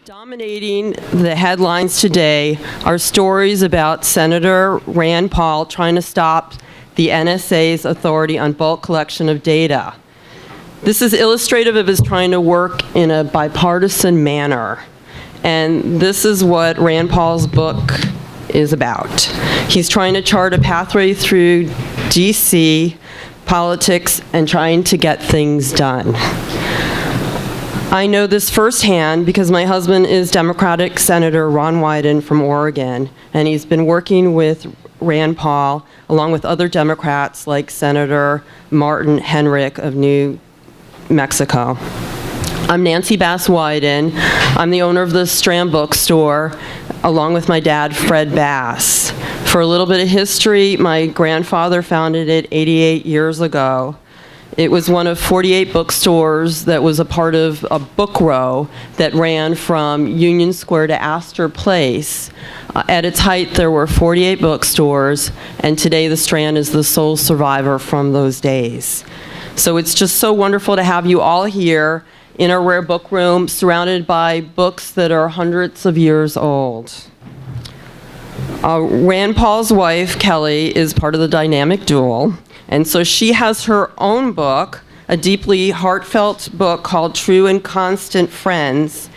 Dominating the headlines today are stories about Senator Rand Paul trying to stop the NSA's authority on bulk collection of data. This is illustrative of his trying to work in a bipartisan manner. And this is what Rand Paul's book is about. He's trying to chart a pathway through DC politics and trying to get things done. I know this firsthand because my husband is Democratic Senator Ron Wyden from Oregon, and he's been working with Rand Paul along with other Democrats like Senator Martin Henrich of New Mexico. I'm Nancy Bass Wyden. I'm the owner of the Strand bookstore along with my dad, Fred Bass. For a little bit of history, my grandfather founded it 88 years ago. It was one of 48 bookstores that was a part of a book row that ran from Union Square to Astor Place. At its height, there were 48 bookstores, and today the Strand is the sole survivor from those days. So it's just so wonderful to have you all here in our rare book room, surrounded by books that are hundreds of years old. Rand Paul's wife, Kelley, is part of the dynamic duo. And so she has her own book, a deeply heartfelt book called True and Constant Friends.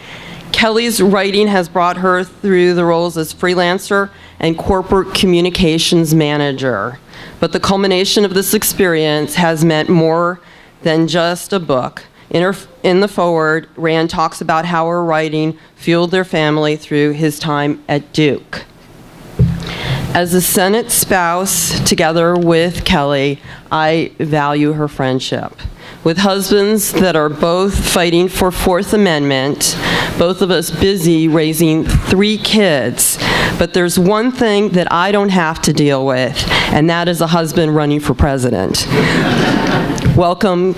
Kelley's writing has brought her through the roles as freelancer and corporate communications manager. But the culmination of this experience has meant more than just a book. In the foreword, Rand talks about how her writing fueled their family through his time at Duke. As a Senate spouse, together with Kelley, I value her friendship. With husbands that are both fighting for Fourth Amendment, both of us busy raising 3 kids, but there's one thing that I don't have to deal with, and that is a husband running for president. Welcome,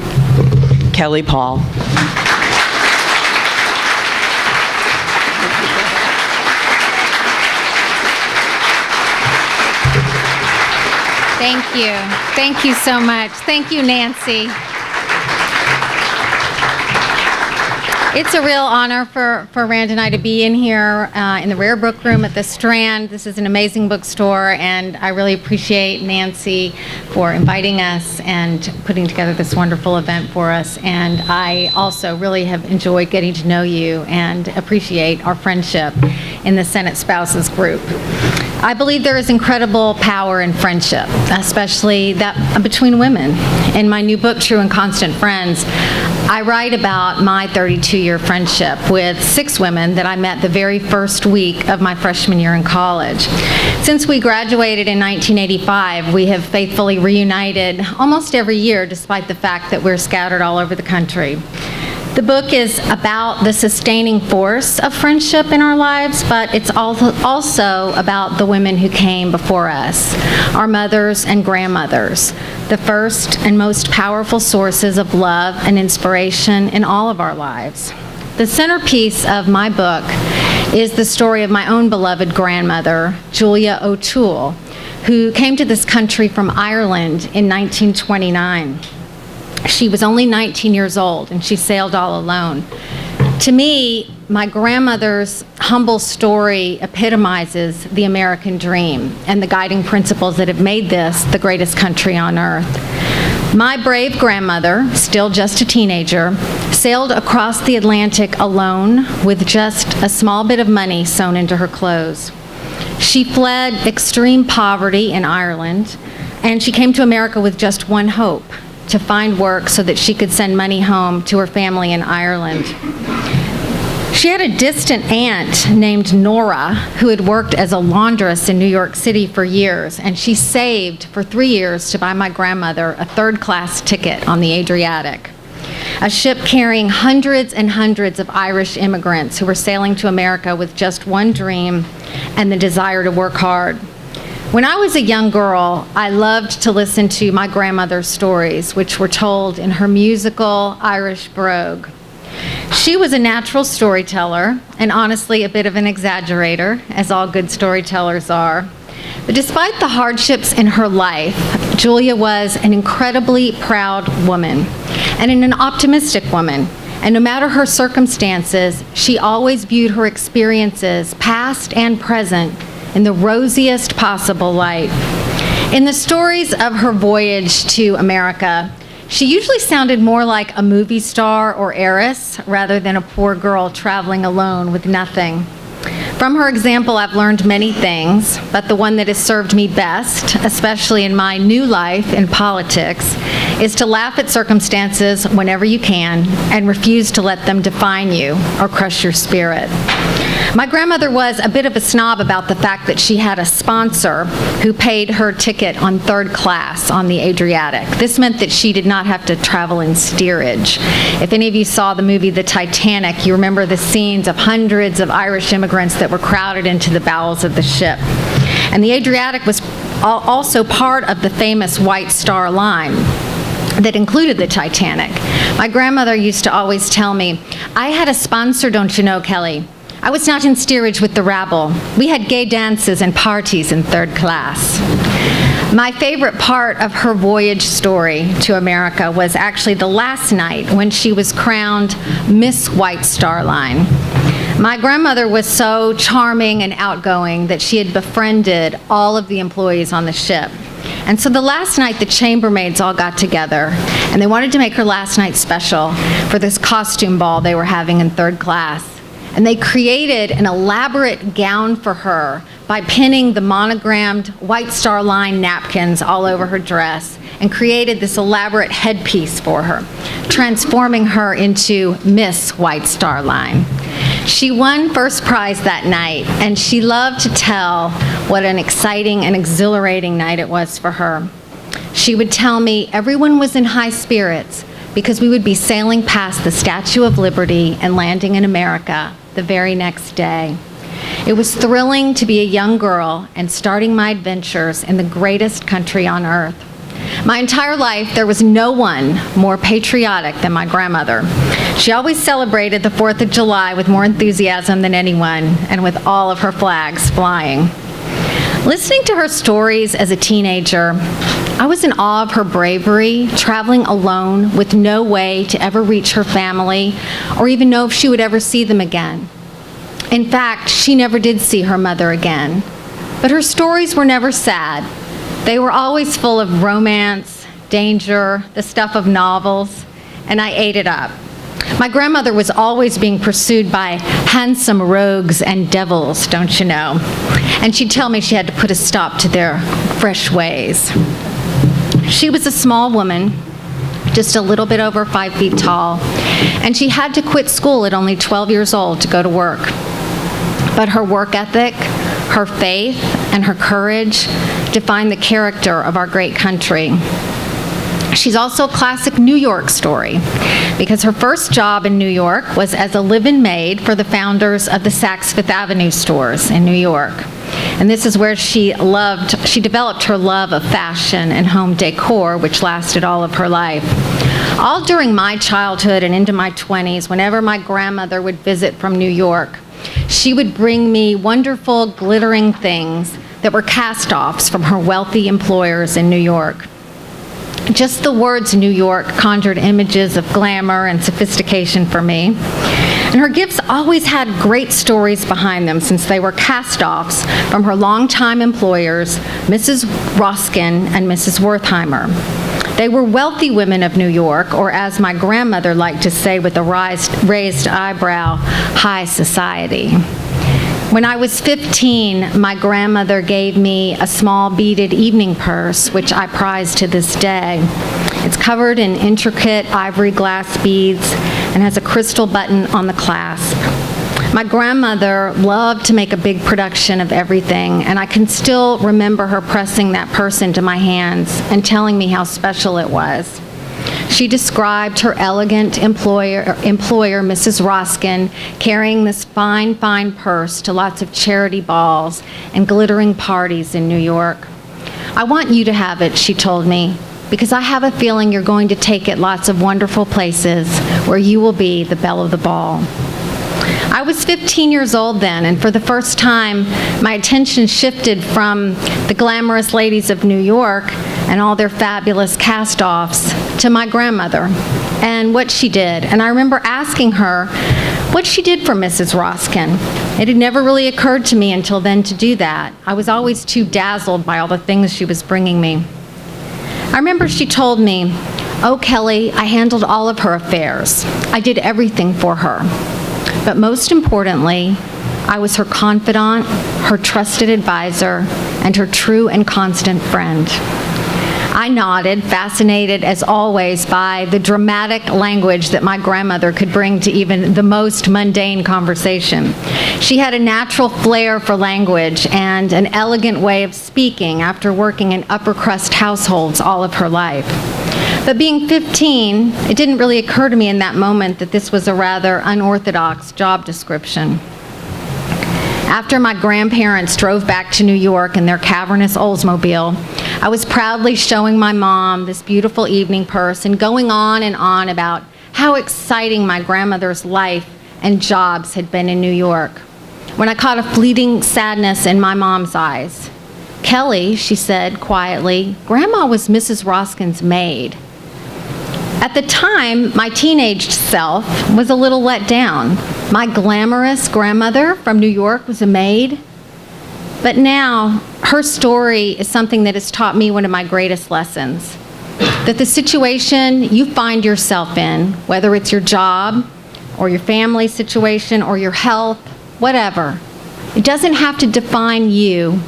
Kelley Paul. Thank you. Thank you so much. Thank you, Nancy. It's a real honor for Rand and I to be in here in the Rare Book Room at the Strand. This is an amazing bookstore, and I really appreciate Nancy for inviting us and putting together this wonderful event for us. And I also really have enjoyed getting to know you and appreciate our friendship in the Senate Spouses Group. I believe there is incredible power in friendship, especially that between women. In my new book, True and Constant Friends, I write about my 32-year friendship with 6 women that I met the very first week of my freshman year in college. Since we graduated in 1985, we have faithfully reunited almost every year, despite the fact that we're scattered all over the country. The book is about the sustaining force of friendship in our lives, but it's also about the women who came before us, our mothers and grandmothers, the first and most powerful sources of love and inspiration in all of our lives. The centerpiece of my book is the story of my own beloved grandmother, Julia O'Toole, who came to this country from Ireland in 1929. She was only 19 years old, and she sailed all alone. To me, my grandmother's humble story epitomizes the American dream and the guiding principles that have made this the greatest country on earth. My brave grandmother, still just a teenager, sailed across the Atlantic alone with just a small bit of money sewn into her clothes. She fled extreme poverty in Ireland, and she came to America with just one hope: to find work so that she could send money home to her family in Ireland. She had a distant aunt named Nora who had worked as a laundress in New York City for years, and she saved for 3 years to buy my grandmother a third-class ticket on the Adriatic, a ship carrying hundreds and hundreds of Irish immigrants who were sailing to America with just one dream and the desire to work hard. When I was a young girl, I loved to listen to my grandmother's stories, which were told in her musical Irish brogue. She was a natural storyteller, and honestly a bit of an exaggerator, as all good storytellers are. But despite the hardships in her life, Julia was an incredibly proud woman and an optimistic woman, And no matter her circumstances, she always viewed her experiences, past and present, in the rosiest possible light. In the stories of her voyage to America, she usually sounded more like a movie star or heiress rather than a poor girl traveling alone with nothing. From her example, I've learned many things, but the one that has served me best, especially in my new life in politics, is to laugh at circumstances whenever you can and refuse to let them define you or crush your spirit. My grandmother was a bit of a snob about the fact that she had a sponsor who paid her ticket on third class on the Adriatic. This meant that she did not have to travel in steerage. If any of you saw the movie The Titanic, you remember the scenes of hundreds of Irish immigrants that were crowded into the bowels of the ship. And the Adriatic was also part of the famous White Star Line that included the Titanic. My grandmother used to always tell me, "I had a sponsor, don't you know, Kelley? I was not in steerage with the rabble. We had gay dances and parties in third class." My favorite part of her voyage story to America was actually the last night when she was crowned Miss White Star Line. My grandmother was so charming and outgoing that she had befriended all of the employees on the ship. And so the last night, the chambermaids all got together, and they wanted to make her last night special for this costume ball they were having in third class. And they created an elaborate gown for her by pinning the monogrammed White Star Line napkins all over her dress, and created this elaborate headpiece for her, transforming her into Miss White Star Line. She won first prize that night, and she loved to tell what an exciting and exhilarating night it was for her. She would tell me everyone was in high spirits because we would be sailing past the Statue of Liberty and landing in America the very next day. It was thrilling to be a young girl and starting my adventures in the greatest country on earth. My entire life, there was no one more patriotic than my grandmother. She always celebrated the 4th of July with more enthusiasm than anyone, and with all of her flags flying. Listening to her stories as a teenager, I was in awe of her bravery, traveling alone with no way to ever reach her family or even know if she would ever see them again. In fact, she never did see her mother again. But her stories were never sad. They were always full of romance, danger, the stuff of novels, and I ate it up. My grandmother was always being pursued by handsome rogues and devils, don't you know? And she'd tell me she had to put a stop to their fresh ways. She was a small woman, just a little bit over 5 feet tall, and she had to quit school at only 12 years old to go to work. But her work ethic, her faith, and her courage define the character of our great country. She's also a classic New York story because her first job in New York was as a live-in maid for the founders of the Saks Fifth Avenue stores in New York. And this is where she developed her love of fashion and home decor, which lasted all of her life. All during my childhood and into my 20s, whenever my grandmother would visit from New York, she would bring me wonderful, glittering things that were cast-offs from her wealthy employers in New York. Just the words New York conjured images of glamour and sophistication for me. And her gifts always had great stories behind them since they were cast-offs from her longtime employers, Mrs. Roskin and Mrs. Wertheimer. They were wealthy women of New York, or as my grandmother liked to say with a raised eyebrow, high society. When I was 15, my grandmother gave me a small beaded evening purse, which I prize to this day. It's covered in intricate ivory glass beads and has a crystal button on the clasp. My grandmother loved to make a big production of everything, and I can still remember her pressing that purse into my hands and telling me how special it was. She described her elegant employer, Mrs. Roskin, carrying this fine, fine purse to lots of charity balls and glittering parties in New York. "I want you to have it," she told me, "because I have a feeling you're going to take it lots of wonderful places where you will be the belle of the ball." I was 15 years old then, and for the first time, my attention shifted from the glamorous ladies of New York and all their fabulous cast-offs to my grandmother and what she did. And I remember asking her what she did for Mrs. Roskin. It had never really occurred to me until then to do that. I was always too dazzled by all the things she was bringing me. I remember she told me, "Oh, Kelley, I handled all of her affairs. I did everything for her. But most importantly, I was her confidant, her trusted advisor, and her true and constant friend." I nodded, fascinated as always by the dramatic language that my grandmother could bring to even the most mundane conversation. She had a natural flair for language and an elegant way of speaking after working in upper crust households all of her life. But being 15, it didn't really occur to me in that moment that this was a rather unorthodox job description. After my grandparents drove back to New York in their cavernous Oldsmobile, I was proudly showing my mom this beautiful evening purse and going on and on about how exciting my grandmother's life and jobs had been in New York, when I caught a fleeting sadness in my mom's eyes. "Kelley," she said quietly, "Grandma was Mrs. Roskin's maid." At the time, my teenage self was a little let down. My glamorous grandmother from New York was a maid. But now, her story is something that has taught me one of my greatest lessons. That the situation you find yourself in, whether it's your job, or your family situation, or your health, whatever, it doesn't have to define you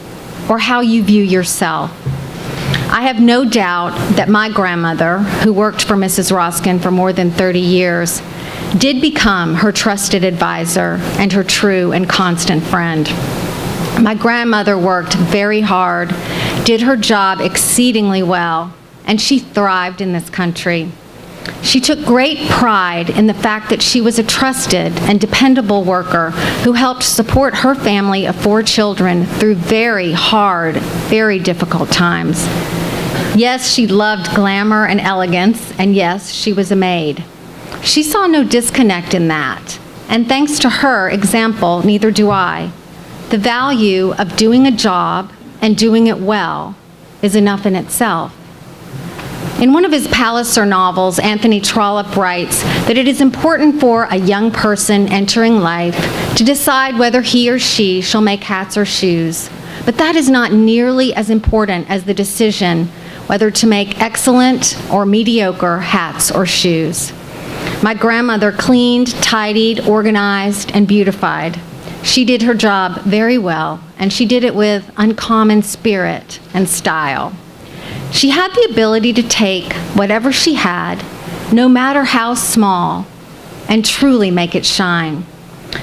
or how you view yourself. I have no doubt that my grandmother, who worked for Mrs. Roskin for more than 30 years, did become her trusted advisor and her true and constant friend. My grandmother worked very hard, did her job exceedingly well, and she thrived in this country. She took great pride in the fact that she was a trusted and dependable worker who helped support her family of 4 children through very hard, very difficult times. Yes, she loved glamour and elegance, and yes, she was a maid. She saw no disconnect in that, and thanks to her example, neither do I. The value of doing a job and doing it well is enough in itself. In one of his Palliser novels, Anthony Trollope writes that it is important for a young person entering life to decide whether he or she shall make hats or shoes, but that is not nearly as important as the decision whether to make excellent or mediocre hats or shoes. My grandmother cleaned, tidied, organized, and beautified. She did her job very well, and she did it with uncommon spirit and style. She had the ability to take whatever she had, no matter how small, and truly make it shine.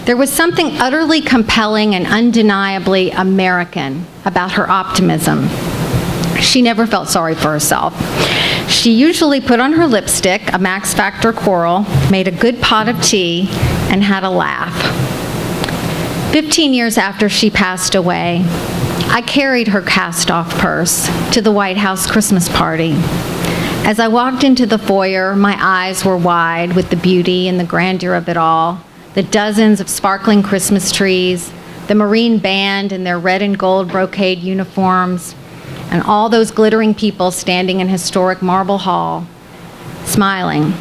There was something utterly compelling and undeniably American about her optimism. She never felt sorry for herself. She usually put on her lipstick, a Max Factor coral, made a good pot of tea, and had a laugh. 15 years after she passed away, I carried her cast-off purse to the White House Christmas party. As I walked into the foyer, my eyes were wide with the beauty and the grandeur of it all, the dozens of sparkling Christmas trees, the Marine Band in their red and gold brocade uniforms, and all those glittering people standing in historic Marble Hall, smiling.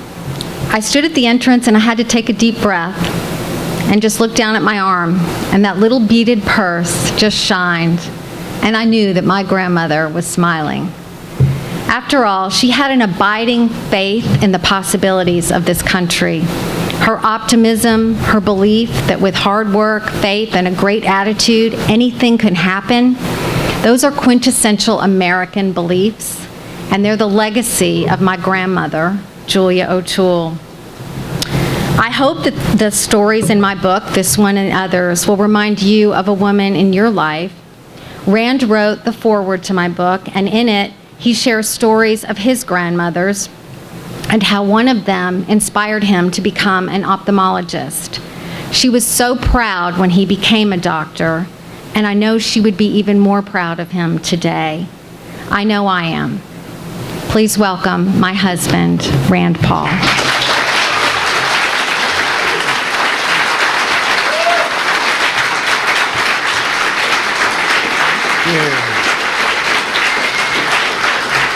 I stood at the entrance and I had to take a deep breath and just look down at my arm, and that little beaded purse just shined, and I knew that my grandmother was smiling. After all, she had an abiding faith in the possibilities of this country. Her optimism, her belief that with hard work, faith, and a great attitude, anything can happen, those are quintessential American beliefs, and they're the legacy of my grandmother, Julia O'Toole. I hope that the stories in my book, this one and others, will remind you of a woman in your life. Rand wrote the foreword to my book, and in it, he shares stories of his grandmothers and how one of them inspired him to become an ophthalmologist. She was so proud when he became a doctor, and I know she would be even more proud of him today. I know I am. Please welcome my husband, Rand Paul.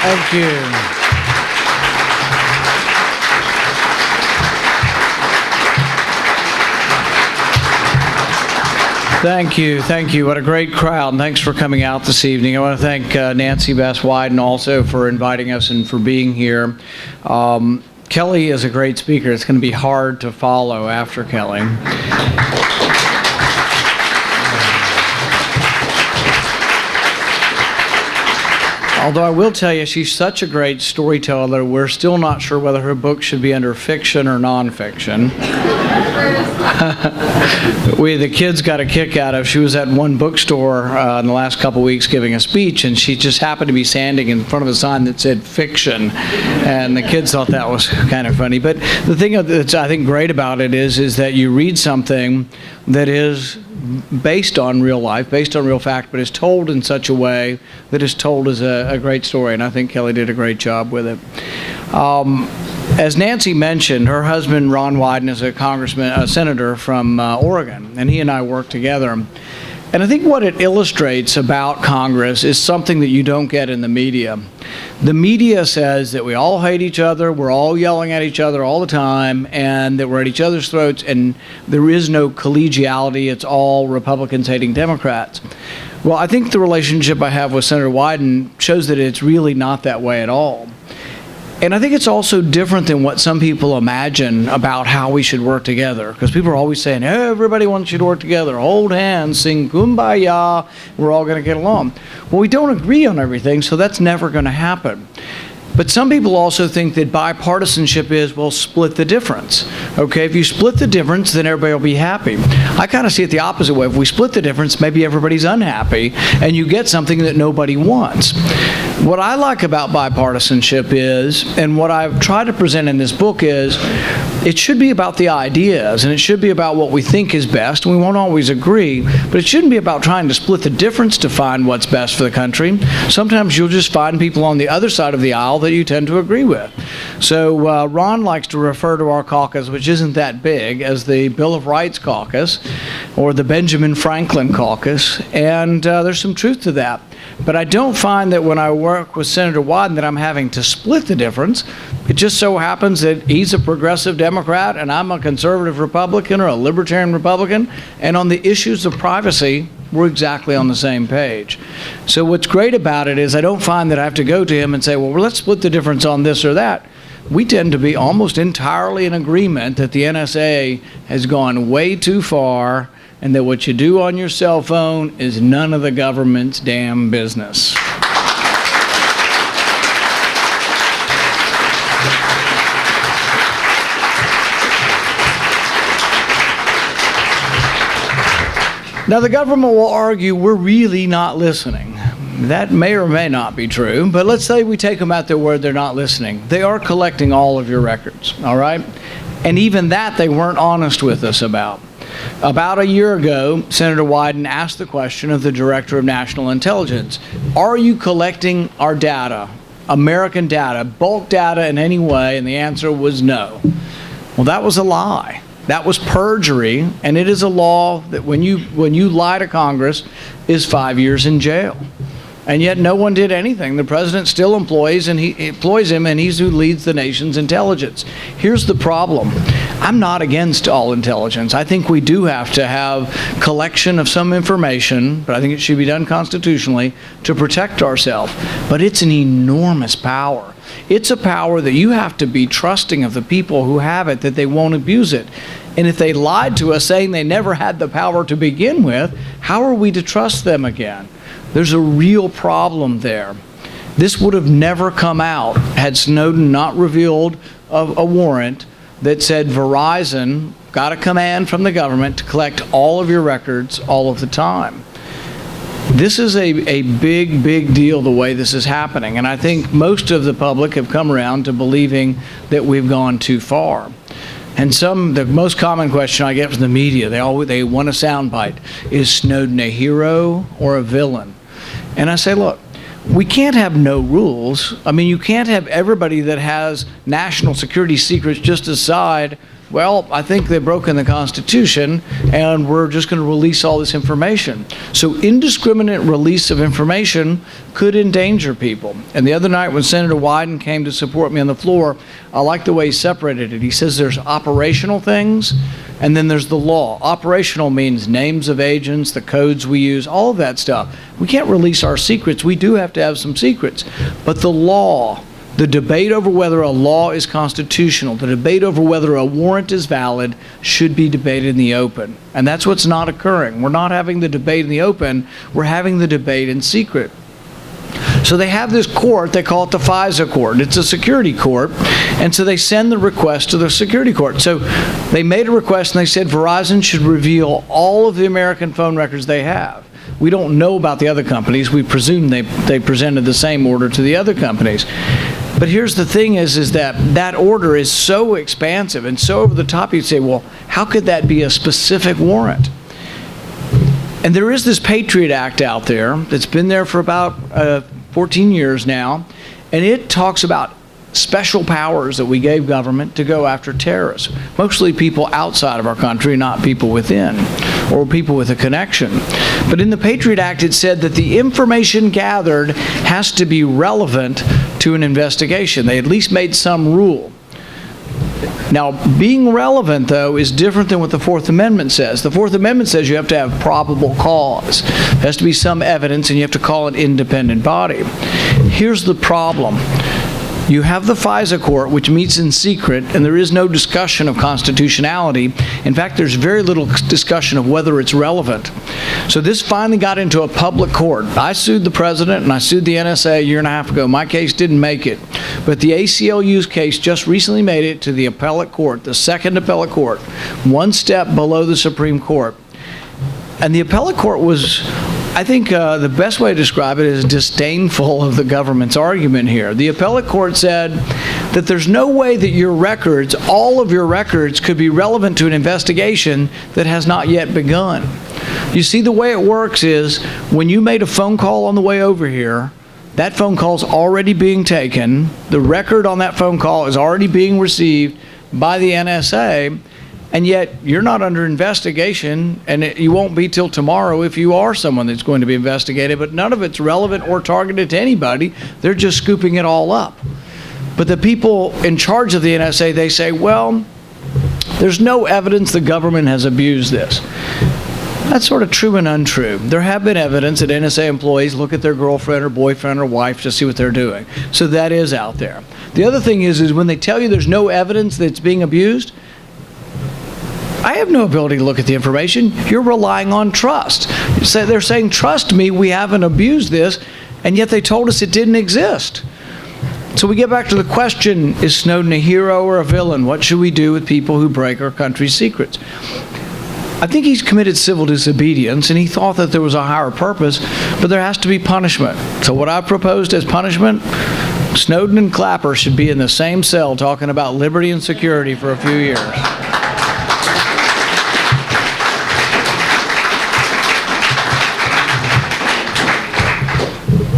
Thank you. Thank you. Thank you. What a great crowd. And thanks for coming out this evening. I want to thank Nancy Bass Wyden also for inviting us and for being here. Kelley is a great speaker. It's going to be hard to follow after Kelley. Although I will tell you, she's such a great storyteller, we're still not sure whether her book should be under fiction or nonfiction. The kids got a kick out of, she was at one bookstore in the last couple weeks giving a speech, and she just happened to be standing in front of a sign that said fiction, and the kids thought that was kind of funny. But the thing that's, I think, great about it is that you read something that is based on real life, based on real fact, but is told in such a way that is told as a great story, and I think Kelley did a great job with it. As Nancy mentioned, her husband Ron Wyden is a senator from Oregon, and he and I work together. And I think what it illustrates about Congress is something that you don't get in the media. The media says that we all hate each other, we're all yelling at each other all the time, and that we're at each other's throats, and there is no collegiality. It's all Republicans hating Democrats. Well, I think the relationship I have with Senator Wyden shows that it's really not that way at all. And I think it's also different than what some people imagine about how we should work together. Because people are always saying, everybody wants you to work together, hold hands, sing kumbaya, we're all going to get along. Well, we don't agree on everything, so that's never going to happen. But some people also think that bipartisanship is, well, split the difference. Okay, if you split the difference, then everybody will be happy. I kind of see it the opposite way. If we split the difference, maybe everybody's unhappy, and you get something that nobody wants. What I like about bipartisanship is, and what I've tried to present in this book is, it should be about the ideas, and it should be about what we think is best. We won't always agree, but it shouldn't be about trying to split the difference to find what's best for the country. Sometimes you'll just find people on the other side of the aisle that you tend to agree with. So Ron likes to refer to our caucus, which isn't that big, as the Bill of Rights caucus, or the Benjamin Franklin caucus, and there's some truth to that. But I don't find that when I work with Senator Wyden that I'm having to split the difference. It just so happens that he's a progressive Democrat and I'm a conservative Republican or a libertarian Republican, and on the issues of privacy, we're exactly on the same page. So what's great about it is I don't find that I have to go to him and say, well, let's split the difference on this or that. We tend to be almost entirely in agreement that the NSA has gone way too far, and that what you do on your cell phone is none of the government's damn business. Now, the government will argue we're really not listening. That may or may not be true, but let's say we take them at their word they're not listening. They are collecting all of your records, all right? And even that they weren't honest with us about. About a year ago, Senator Wyden asked the question of the Director of National Intelligence, are you collecting our data, American data, bulk data in any way? And the answer was no. Well, that was a lie. That was perjury, and it is a law that when you lie to Congress is 5 years in jail. And yet no one did anything. The president still employs him, and he's who leads the nation's intelligence. Here's the problem. I'm not against all intelligence. I think we do have to have collection of some information, but I think it should be done constitutionally to protect ourselves. But it's an enormous power. It's a power that you have to be trusting of the people who have it, that they won't abuse it. And if they lied to us saying they never had the power to begin with, how are we to trust them again? There's a real problem there. This would have never come out had Snowden not revealed a warrant that said Verizon got a command from the government to collect all of your records all of the time. This is a big, big deal the way this is happening, and I think most of the public have come around to believing that we've gone too far. And the most common question I get from the media, they want a soundbite, is Snowden a hero or a villain? And I say, look, we can't have no rules. I mean, you can't have everybody that has national security secrets just decide, well, I think they've broken the Constitution and we're just going to release all this information. So indiscriminate release of information could endanger people. And the other night when Senator Wyden came to support me on the floor, I like the way he separated it. He says there's operational things And then there's the law. Operational means names of agents, the codes we use, all of that stuff. We can't release our secrets. We do have to have some secrets. But the law, the debate over whether a law is constitutional, the debate over whether a warrant is valid, should be debated in the open. And that's what's not occurring. We're not having the debate in the open. We're having the debate in secret. So they have this court, they call it the FISA court. It's a security court. And so they send the request to the security court. So they made a request and they said Verizon should reveal all of the American phone records they have. We don't know about the other companies. We presume they presented the same order to the other companies. But here's the thing is that order is so expansive and so over the top, you'd say, well, how could that be a specific warrant? And there is this Patriot Act out there that's been there for about 14 years now, and it talks about special powers that we gave government to go after terrorists, mostly people outside of our country, not people within, or people with a connection. But in the Patriot Act, it said that the information gathered has to be relevant to an investigation. They at least made some rule. Now, being relevant, though, is different than what the Fourth Amendment says. The Fourth Amendment says you have to have probable cause. There has to be some evidence, and you have to call an independent body. Here's the problem. You have the FISA court, which meets in secret, and there is no discussion of constitutionality. In fact, there's very little discussion of whether it's relevant. So this finally got into a public court. I sued the president, and I sued the NSA a year and a half ago. My case didn't make it. But the ACLU's case just recently made it to the appellate court, the second appellate court, one step below the Supreme Court. And the appellate court was, I think the best way to describe it is disdainful of the government's argument here. The appellate court said that there's no way that your records, all of your records, could be relevant to an investigation that has not yet begun. You see, the way it works is when you made a phone call on the way over here, that phone call is already being taken. The record on that phone call is already being received by the NSA. And yet, you're not under investigation, and you won't be till tomorrow if you are someone that's going to be investigated, but none of it's relevant or targeted to anybody. They're just scooping it all up. But the people in charge of the NSA, they say, well, there's no evidence the government has abused this. That's sort of true and untrue. There have been evidence that NSA employees look at their girlfriend or boyfriend or wife to see what they're doing. So that is out there. The other thing is when they tell you there's no evidence that it's being abused, I have no ability to look at the information. You're relying on trust. They're saying, trust me, we haven't abused this, and yet they told us it didn't exist. So we get back to the question, is Snowden a hero or a villain? What should we do with people who break our country's secrets? I think he's committed civil disobedience, and he thought that there was a higher purpose, but there has to be punishment. So what I proposed as punishment, Snowden and Clapper should be in the same cell talking about liberty and security for a few years.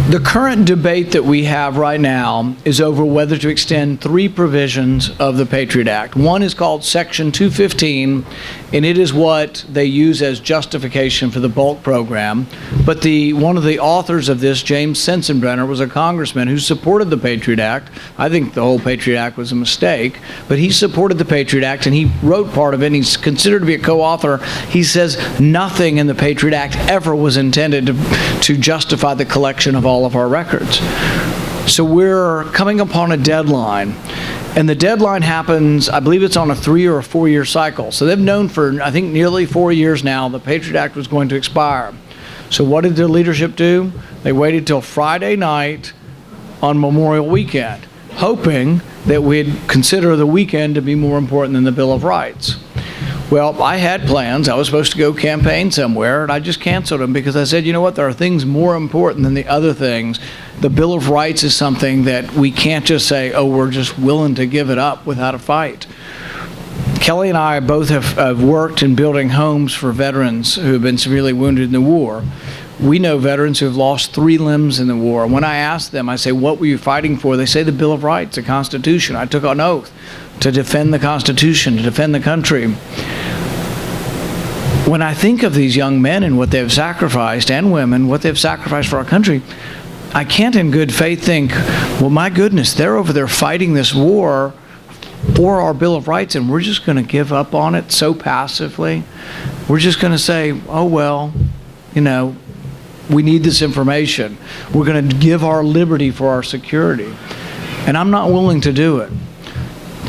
The current debate that we have right now is over whether to extend three provisions of the Patriot Act. One is called Section 215, and it is what they use as justification for the bulk program. But one of the authors of this, James Sensenbrenner, was a congressman who supported the Patriot Act. I think the whole Patriot Act was a mistake, but he supported the Patriot Act, and he wrote part of it, and he's considered to be a co-author. He says nothing in the Patriot Act ever was intended to justify the collection of all of our records. So we're coming upon a deadline, and the deadline happens, I believe it's on a 3 or a 4 year cycle. So they've known for, I think, nearly 4 years now the Patriot Act was going to expire. So what did their leadership do? They waited till Friday night on Memorial Weekend, hoping that we'd consider the weekend to be more important than the Bill of Rights. Well, I had plans. I was supposed to go campaign somewhere, and I just canceled them because I said, you know what, there are things more important than the other things. The Bill of Rights is something that we can't just say, oh, we're just willing to give it up without a fight. Kelley and I both have worked in building homes for veterans who have been severely wounded in the war. We know veterans who have lost 3 limbs in the war. When I ask them, I say, what were you fighting for? They say the Bill of Rights, the Constitution. I took an oath to defend the Constitution, to defend the country. When I think of these young men and what they've sacrificed, and women, what they've sacrificed for our country, I can't in good faith think, well, my goodness, they're over there fighting this war or our Bill of Rights, and we're just going to give up on it so passively. We're just going to say, oh, well, you know, we need this information. We're going to give our liberty for our security. And I'm not willing to do it.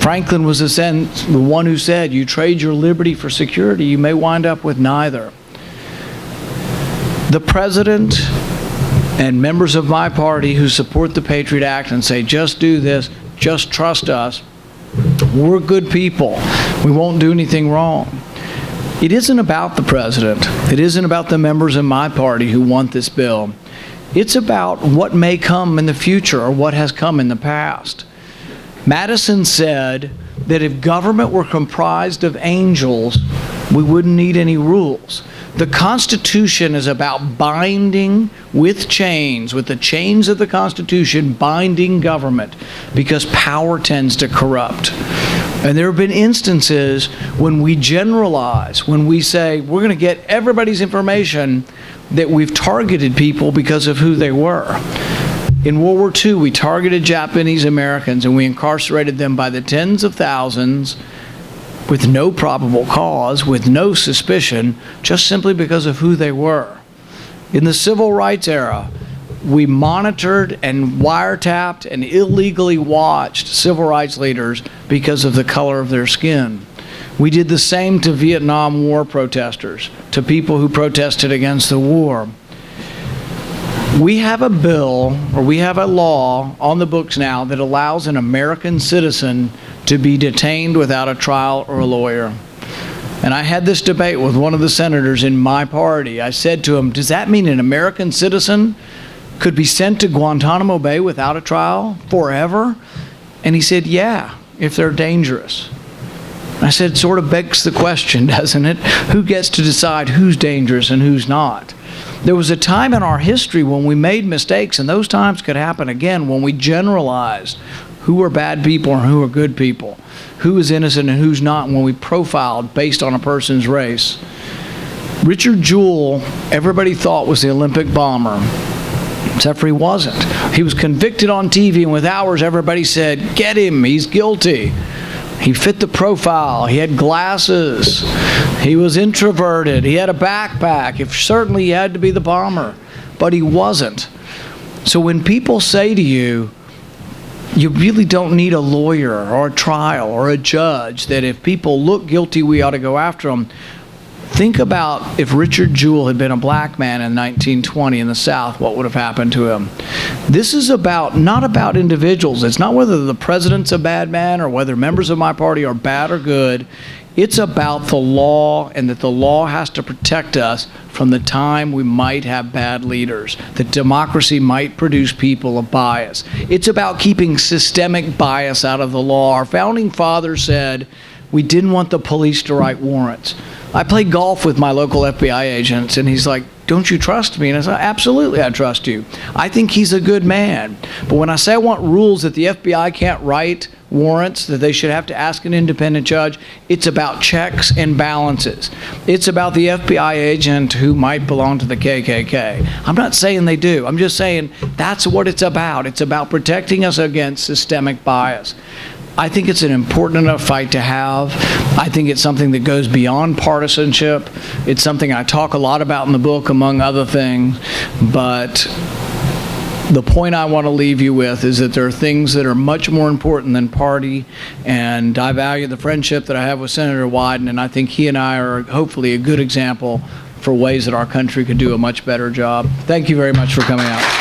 Franklin was the one who said, you trade your liberty for security, you may wind up with neither. The president and members of my party who support the Patriot Act and say, just do this, just trust us, we're good people. We won't do anything wrong. It isn't about the president. It isn't about the members in my party who want this bill. It's about what may come in the future or what has come in the past. Madison said that if government were comprised of angels, we wouldn't need any rules. The Constitution is about binding with chains, with the chains of the Constitution, binding government, because power tends to corrupt. And there have been instances when we generalize, when we say we're going to get everybody's information, that we've targeted people because of who they were. In World War II, we targeted Japanese Americans and we incarcerated them by the tens of thousands with no probable cause, with no suspicion, just simply because of who they were. In the Civil Rights era, we monitored and wiretapped and illegally watched civil rights leaders because of the color of their skin. We did the same to Vietnam War protesters, to people who protested against the war. We have a bill, or we have a law on the books now that allows an American citizen to be detained without a trial or a lawyer. And I had this debate with one of the senators in my party. I said to him, does that mean an American citizen could be sent to Guantanamo Bay without a trial forever? And he said, yeah, if they're dangerous. I said, sort of begs the question, doesn't it? Who gets to decide who's dangerous and who's not? There was a time in our history when we made mistakes, and those times could happen again, when we generalized who are bad people and who are good people, who is innocent and who's not, when we profiled based on a person's race. Richard Jewell, everybody thought was the Olympic bomber, except for he wasn't. He was convicted on TV, and within hours everybody said, get him, he's guilty. He fit the profile. He had glasses. He was introverted. He had a backpack. Certainly he had to be the bomber, but he wasn't. So when people say to you, you really don't need a lawyer or a trial or a judge, that if people look guilty, we ought to go after them. Think about if Richard Jewell had been a black man in 1920 in the South, what would have happened to him? This is not about individuals. It's not whether the president's a bad man or whether members of my party are bad or good. It's about the law, and that the law has to protect us from the time we might have bad leaders, that democracy might produce people of bias. It's about keeping systemic bias out of the law. Our founding fathers said we didn't want the police to write warrants. I played golf with my local FBI agents, and he's like, don't you trust me? And I said, absolutely, I trust you. I think he's a good man. But when I say I want rules that the FBI can't write warrants, that they should have to ask an independent judge, it's about checks and balances. It's about the FBI agent who might belong to the KKK. I'm not saying they do. I'm just saying that's what it's about. It's about protecting us against systemic bias. I think it's an important enough fight to have. I think it's something that goes beyond partisanship. It's something I talk a lot about in the book, among other things. But the point I want to leave you with is that there are things that are much more important than party, and I value the friendship that I have with Senator Wyden, and I think he and I are hopefully a good example for ways that our country could do a much better job. Thank you very much for coming out.